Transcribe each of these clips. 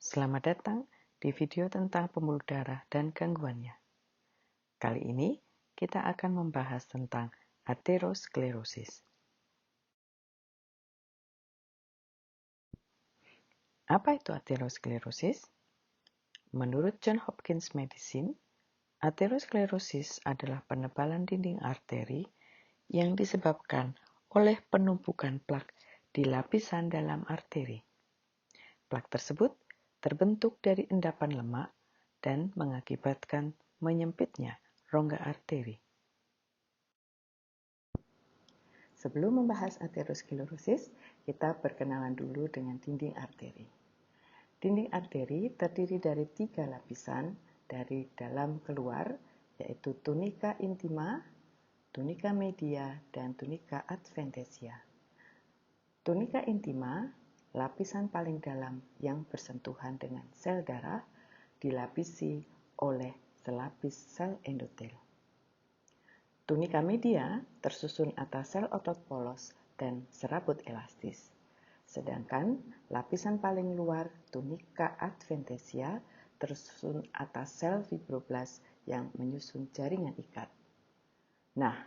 Selamat datang di video tentang pembuluh darah dan gangguannya. Kali ini kita akan membahas tentang aterosklerosis. Apa itu aterosklerosis? Menurut Johns Hopkins Medicine, aterosklerosis adalah penebalan dinding arteri yang disebabkan oleh penumpukan plak di lapisan dalam arteri. Plak tersebut terbentuk dari endapan lemak dan mengakibatkan menyempitnya rongga arteri. Sebelum membahas aterosklerosis, kita perkenalan dulu dengan dinding arteri. Dinding arteri terdiri dari 3 lapisan dari dalam keluar, yaitu tunica intima, tunica media, dan tunica adventitia. Tunica intima, lapisan paling dalam yang bersentuhan dengan sel darah, dilapisi oleh selapis sel endotel. Tunica media tersusun atas sel otot polos dan serabut elastis. Sedangkan lapisan paling luar, tunica adventitia, tersusun atas sel fibroblast yang menyusun jaringan ikat. Nah,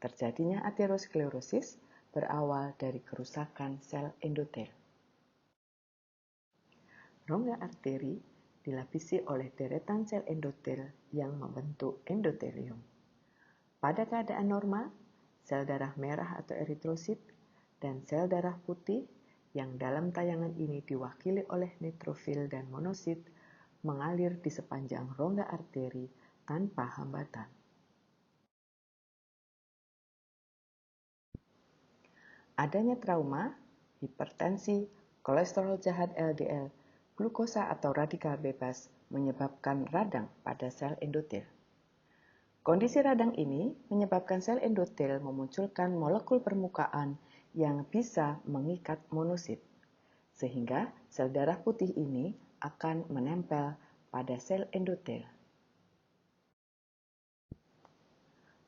terjadinya aterosklerosis berawal dari kerusakan sel endotel. Rongga arteri dilapisi oleh deretan sel endotel yang membentuk endotelium. Pada keadaan normal, sel darah merah atau eritrosit dan sel darah putih yang dalam tayangan ini diwakili oleh neutrofil dan monosit mengalir di sepanjang rongga arteri tanpa hambatan. Adanya trauma, hipertensi, kolesterol jahat LDL, glukosa atau radikal bebas menyebabkan radang pada sel endotel. Kondisi radang ini menyebabkan sel endotel memunculkan molekul permukaan yang bisa mengikat monosit, sehingga sel darah putih ini akan menempel pada sel endotel.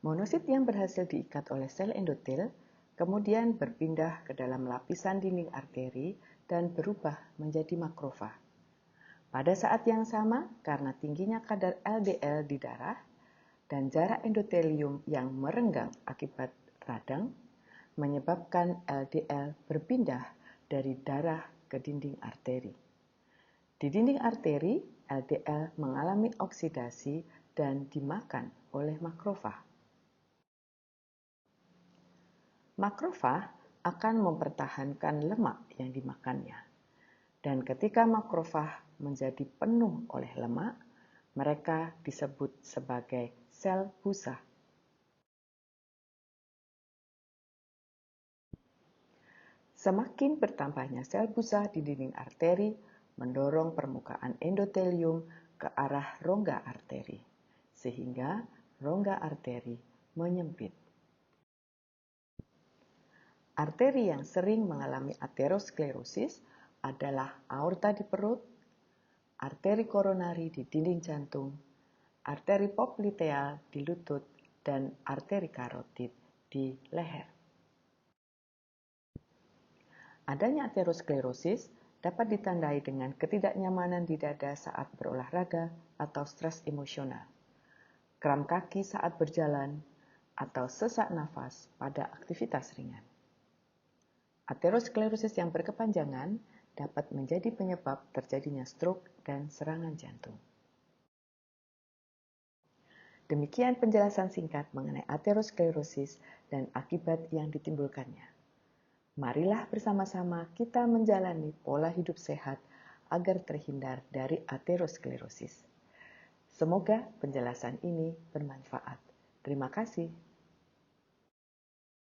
Monosit yang berhasil diikat oleh sel endotel kemudian berpindah ke dalam lapisan dinding arteri dan berubah menjadi makrofag. Pada saat yang sama, karena tingginya kadar LDL di darah dan jarak endotelium yang merenggang akibat radang, menyebabkan LDL berpindah dari darah ke dinding arteri. Di dinding arteri, LDL mengalami oksidasi dan dimakan oleh makrofag. Makrofag akan mempertahankan lemak yang dimakannya. Dan ketika makrofag menjadi penuh oleh lemak, mereka disebut sebagai sel busa. Semakin bertambahnya sel busa di dinding arteri, mendorong permukaan endotelium ke arah rongga arteri, sehingga rongga arteri menyempit. Arteri yang sering mengalami aterosklerosis adalah aorta di perut, arteri koronari di dinding jantung, arteri popliteal di lutut, dan arteri karotid di leher. Adanya aterosklerosis dapat ditandai dengan ketidaknyamanan di dada saat berolahraga atau stres emosional, kram kaki saat berjalan, atau sesak nafas pada aktivitas ringan. Aterosklerosis yang berkepanjangan dapat menjadi penyebab terjadinya stroke dan serangan jantung. Demikian penjelasan singkat mengenai aterosklerosis dan akibat yang ditimbulkannya. Marilah bersama-sama kita menjalani pola hidup sehat agar terhindar dari aterosklerosis. Semoga penjelasan ini bermanfaat. Terima kasih.